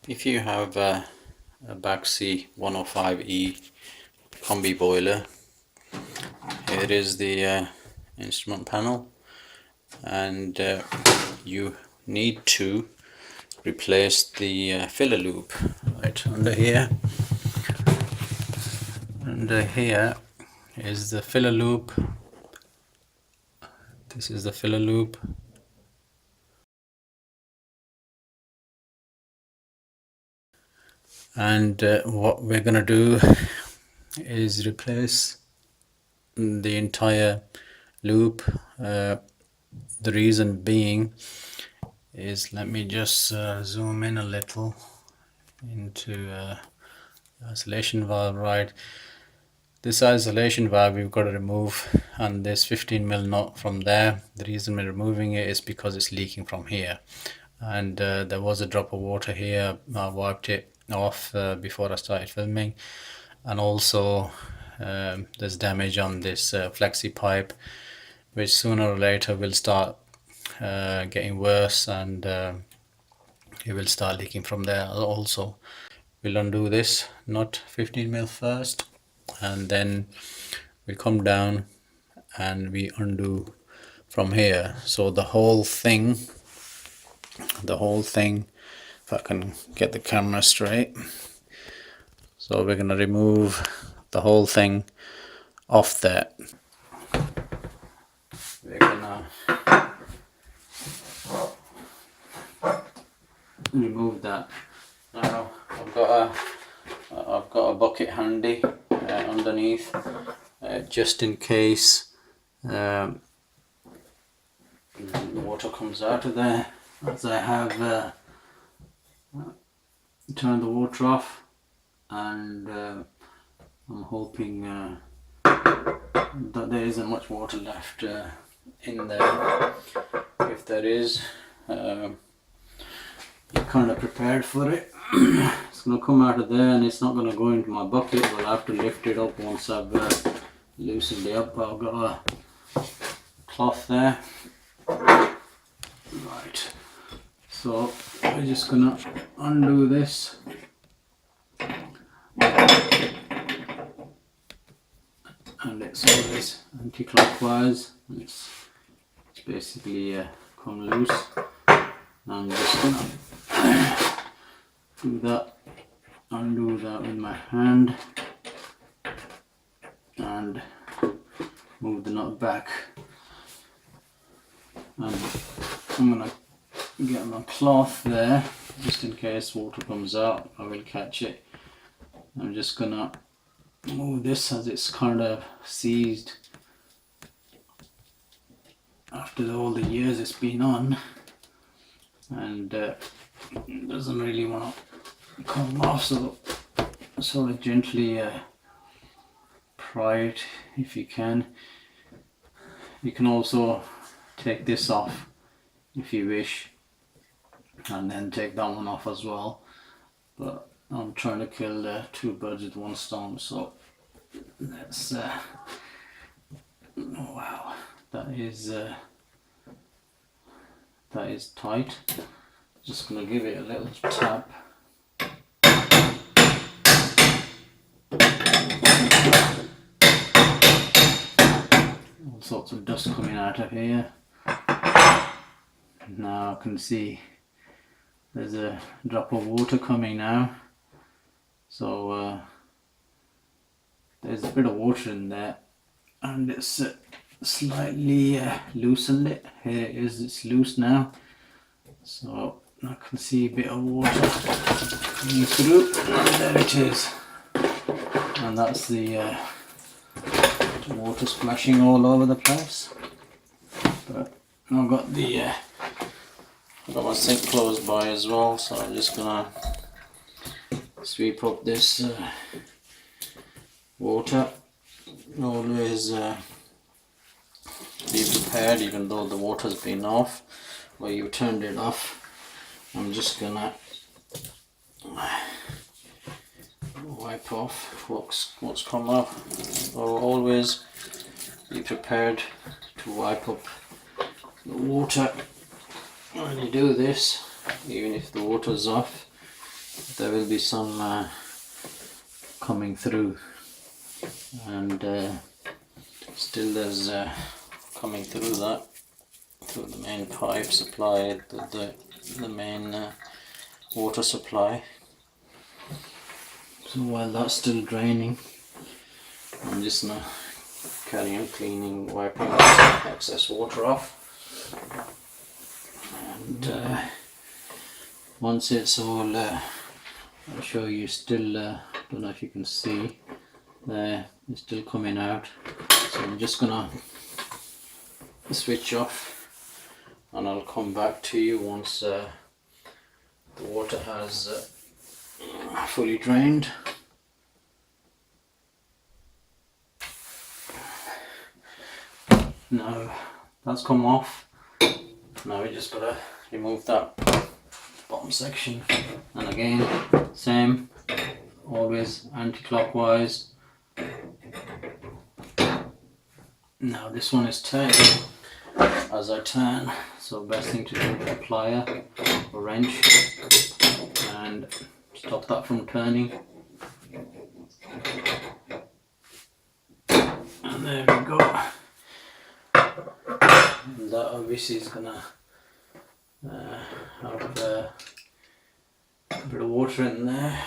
If you have a Baxi 105E combi boiler, here is the instrument panel, and you need to replace the filler loop right under here. Under here is the filler loop. This is the filler loop. And what we're gonna do is replace the entire loop. The reason being is, let me just zoom in a little into isolation valve. Right, this isolation valve we've got to remove, and this 15mm nut from there. The reason we're removing it is because it's leaking from here, and there was a drop of water here. I wiped it off before I started filming, and also there's damage on this flexi pipe, which sooner or later will start getting worse, and it will start leaking from there also. We'll undo this nut 15mm first, and then we come down and we undo from here. So the whole thing, if I can get the camera straight, so we're going to remove the whole thing off there. We're gonna remove that. Now I've got a bucket handy underneath, just in case the water comes out of there, as I have turned the water off, and I'm hoping that there isn't much water left in there. If there is, you're kind of prepared for it. It's going to come out of there, and it's not going to go into my bucket. I'll have to lift it up once I've loosened it up. I've got a cloth there. Right, so we're just going to undo this. And it's always anti-clockwise. It's basically come loose. I'm just gonna do that, undo that with my hand, and move the nut back. And I'm gonna get my cloth there, just in case water comes out. I will catch it. I'm just gonna move this, as it's kind of seized after all the years it's been on, and it doesn't really want to come off, so sort of gently pry it if you can. You can also take this off if you wish, and then take that one off as well, but I'm trying to kill two birds with one stone. So let's oh wow, that is tight. Just gonna give it a little tap. All sorts of dust coming out of here. Now I can see there's a drop of water coming now. So there's a bit of water in there, and it's slightly loosened it. Here it is, it's loose now. So I can see a bit of water coming through, and there it is. And that's the water splashing all over the place. But I've got my sink close by as well, so I'm just gonna sweep up this water. Always be prepared, even though the water's been off or you turned it off. I'm just gonna wipe off what's come off. So always be prepared to wipe up the water when you do this, even if the water's off. there will be some coming through, and still there's coming through that, through the main pipe supply, the main water supply. So while that's still draining, I'm just gonna carry on cleaning, wiping excess water off, and once it's all, I'll show you. Still, don't know if you can see there, it's still coming out. So I'm just gonna switch off, and I'll come back to you once the water has fully drained. Now that's come off. Now we just gotta remove that bottom section, and again, same, always anti-clockwise. Now this one is turning as I turn, so best thing to do is a plier or wrench and stop that from turning. And there we go. And that obviously is gonna have a bit of water in there,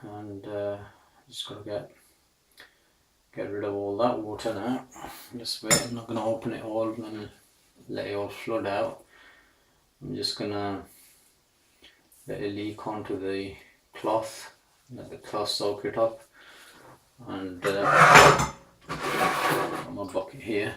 and just gotta get rid of all that water now. Just wait, I'm not gonna open it all and let it all flood out. I'm just gonna let it leak onto the cloth, let the cloth soak it up, and got my bucket here,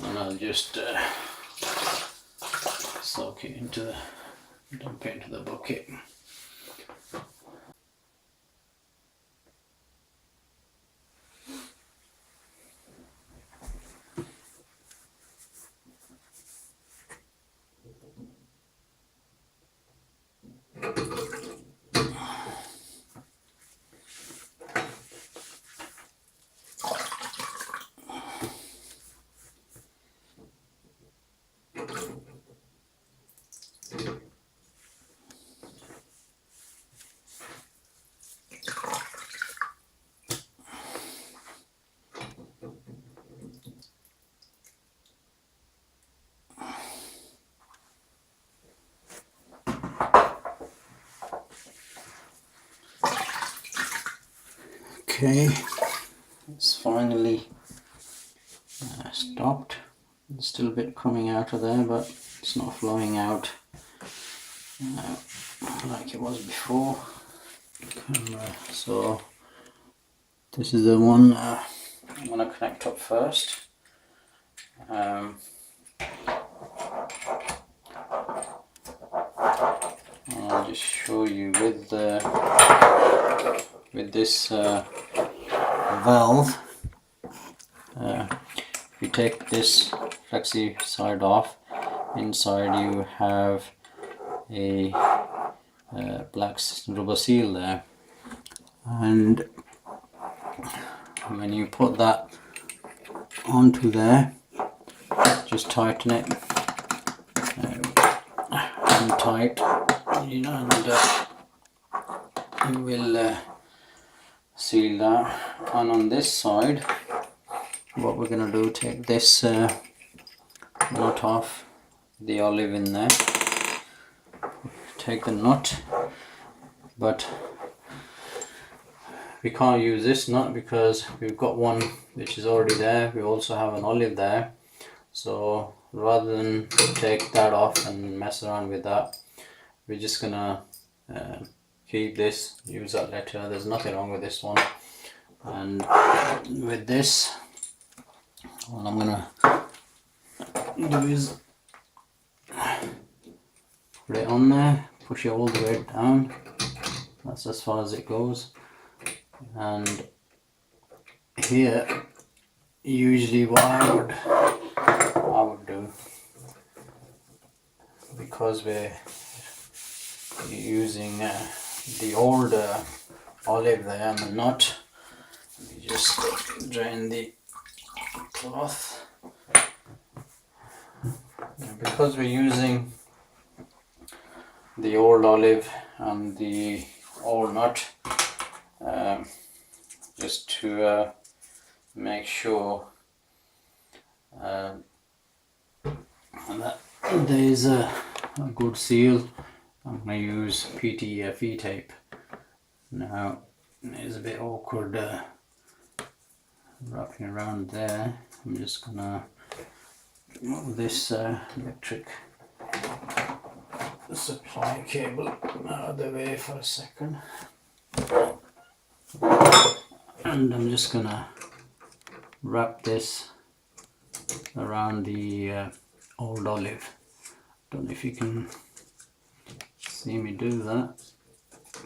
and I'll just soak it into dump it into the bucket. Okay, it's finally stopped. There's still a bit coming out of there, but it's not flowing out like it was before. So this is the one I'm going to connect up first. I'll just show you with this valve. If you take this flexi side off, inside you have a black rubber seal there, and when you put that onto there, just tighten it and tight, and you will seal that. And on this side, what we're going to do, take this nut off, the olive in there, take the nut, but we can't use this nut because we've got one which is already there. We also have an olive there, so rather than take that off and mess around with that, we're just gonna keep this, use that later. There's nothing wrong with this one. And with this, what I'm gonna do is put it on there, push it all the way down. That's as far as it goes. And here, usually what I would do, because we're using the old olive there and the nut, we just drain the cloth. And because we're using the old olive and the old nut, just to make sure that there is a good seal. I'm going to use PTFE tape. Now it's a bit awkward wrapping around there. I'm just going to move this electric supply cable out of the way for a second, and I'm just going to wrap this around the old olive. Don't know if you can see me do that.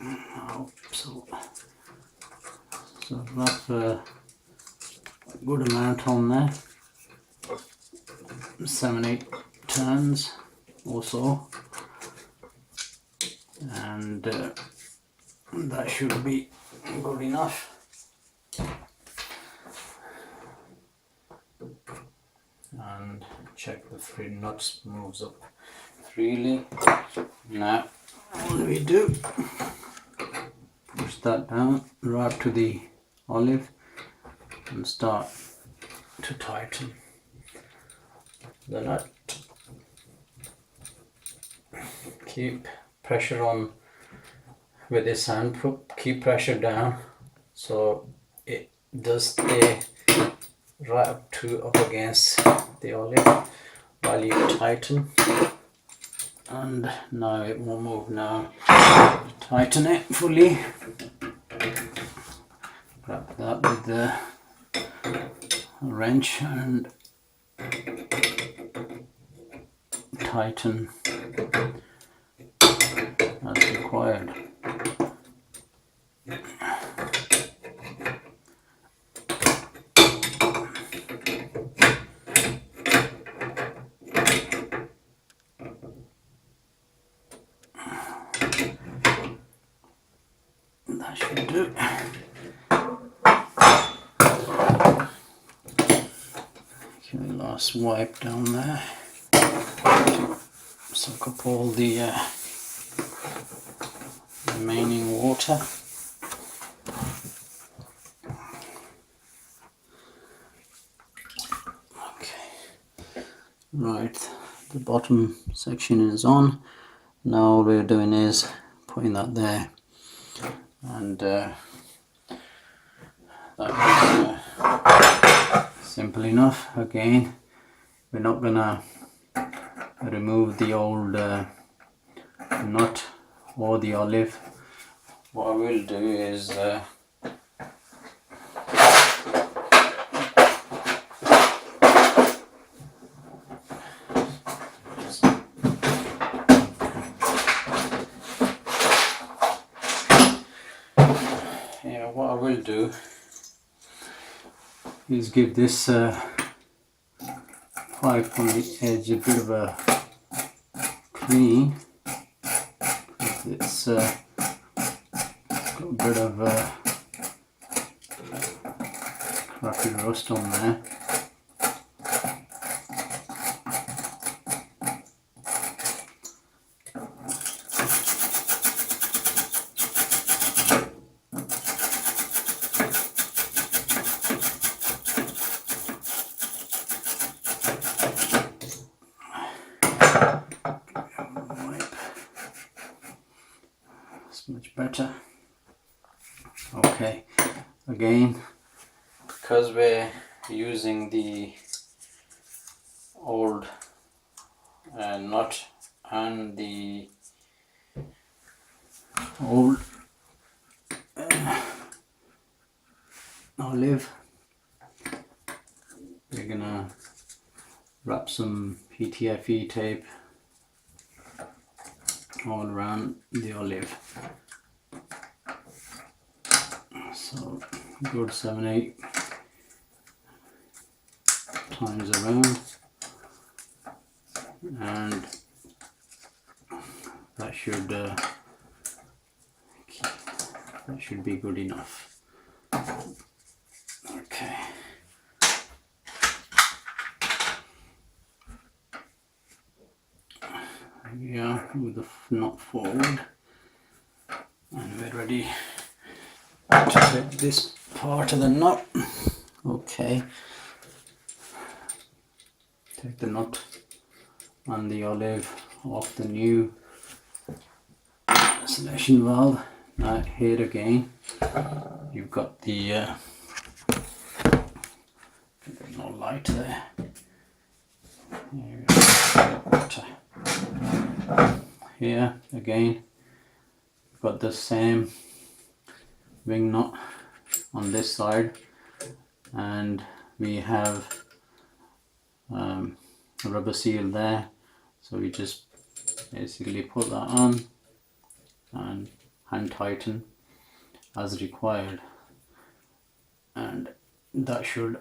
I hope so. So wrap a good amount on there, 7-8 turns or so, and that should be good enough. And check the three nuts moves up freely. Now what do we do? Push that down right to the olive and start to tighten the nut. Keep pressure on with this hand, keep pressure down so it does stay right up against the olive while you tighten. And now it will move. Now tighten it fully. Grab that with the wrench and tighten as required. That should do. Okay, last wipe down there. Suck up all the remaining water. Okay, right, the bottom section is on. Now all we're doing is putting that there, and that was simple enough. Again, we're not gonna remove the old nut or the olive. What I will do is what I will do is give this pipe on the edge a bit of a clean. It's got a bit of crappy rust on there. Much better. Okay, again, because we're using the old nut and the old olive, we're gonna wrap some PTFE tape all around the olive. So good 7-8 times around, and that should be good enough. Okay. we are with the knot forward, and we're ready to take this part of the knot. Okay, take the knot and the olive off the new selection valve. Now here again you've got the no light there. Here again you've got the same wing knot on this side, and we have a rubber seal there, so we just basically put that on and hand tighten as required, and that should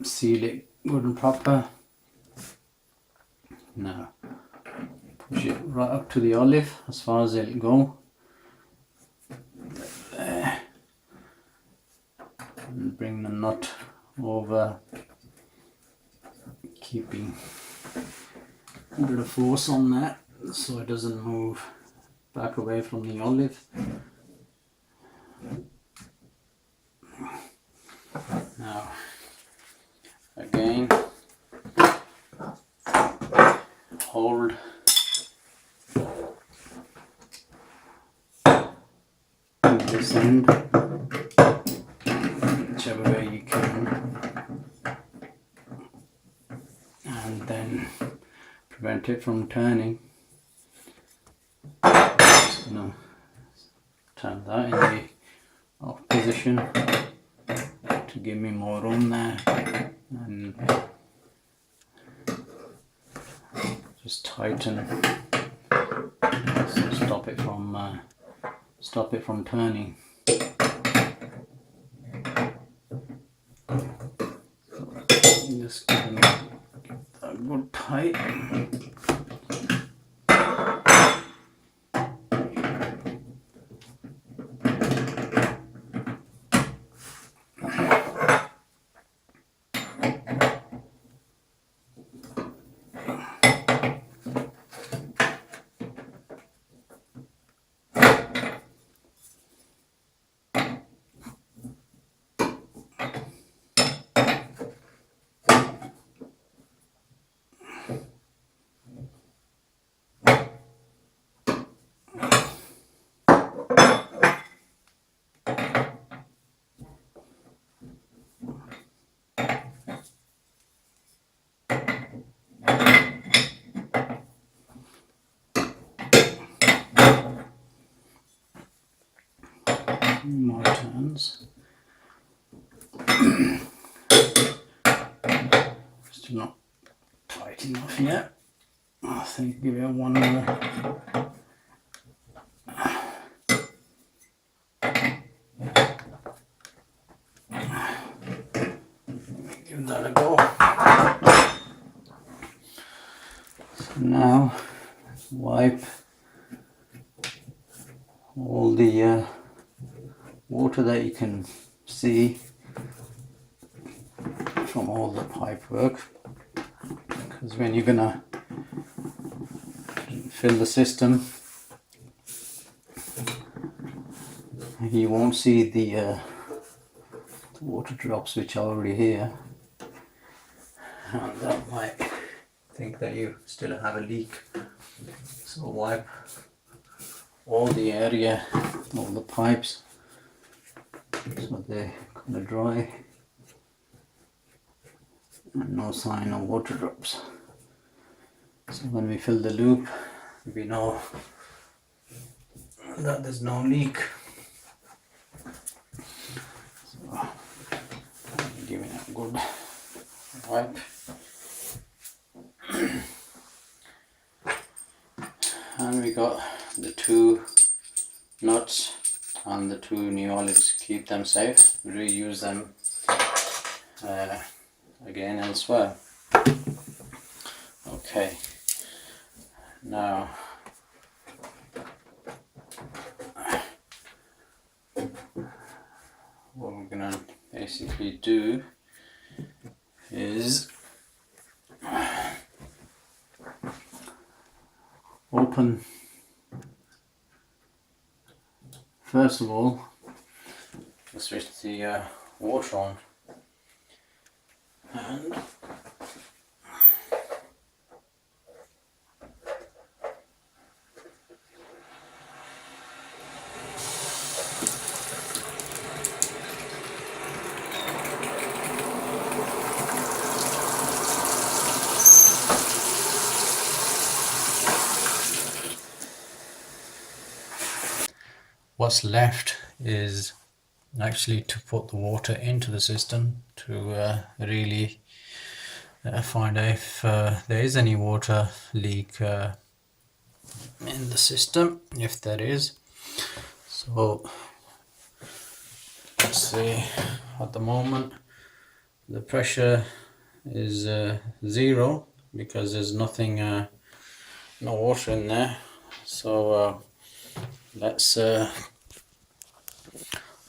seal it good and proper. Now push it right up to the olive as far as it'll go there, and bring the knot over, keeping a bit of force on that so it doesn't move back away from the olive. Now again, hold this end whichever way you can, and then prevent it from turning. Just gonna turn that in the off position to give me more room there, and just tighten so stop it from turning. Just give that good tight. More turns. Still not tight enough yet. I think give it one more. Give that a go. So now wipe all the water that you can see from all the pipe work, because when you're gonna fill the system you won't see the water drops which are already here, and that might think that you still have a leak. So wipe all the area, all the pipes, so they're kind of dry and no sign of water drops. So when we fill the loop we know that there's no leak. So giving it a good wipe. And we got the two nuts and the two new olives. Keep them safe, reuse them again elsewhere. Okay, now what we're gonna basically do is open, first of all, switch the water on, and what's left is actually to put the water into the system to really find out if there is any water leak in the system, if there is. So let's see, at the moment the pressure is 0 because there's nothing, no water in there. So let's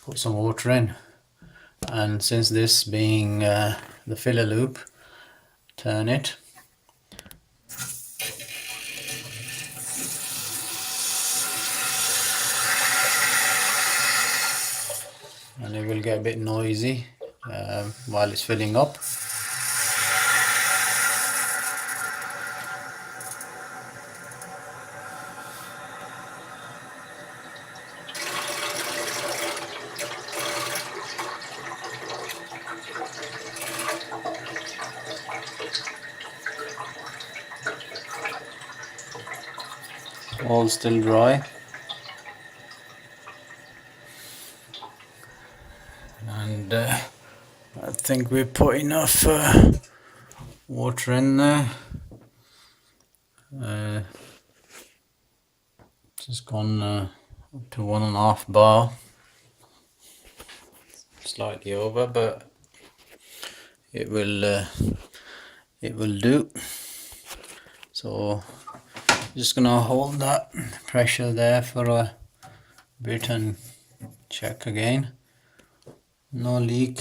put some water in, and since this being the filler loop, turn it, and it will get a bit noisy while it's filling up. All still dry, and I think we put enough water in there. Just gone up to 1.5 bar, slightly over, but it will do. So just gonna hold that pressure there for a bit and check again. No leak,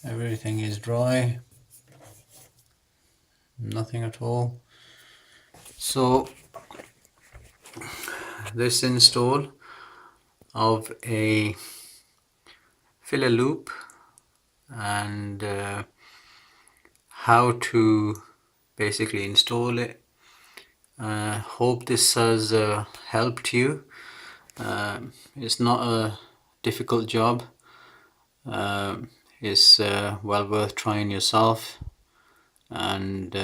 everything is dry, nothing at all. So this install of a filler loop and how to basically install it. Hope this has helped you. It's not a difficult job. It's well worth trying yourself and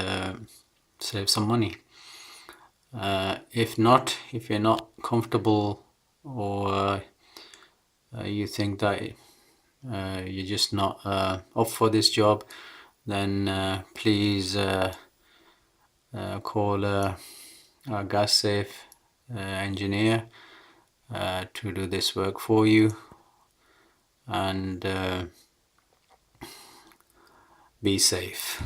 save some money. If not, if you're not comfortable, or you think that you're just not up for this job, then please call a gas safe engineer to do this work for you, and be safe.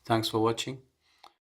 Thanks for watching.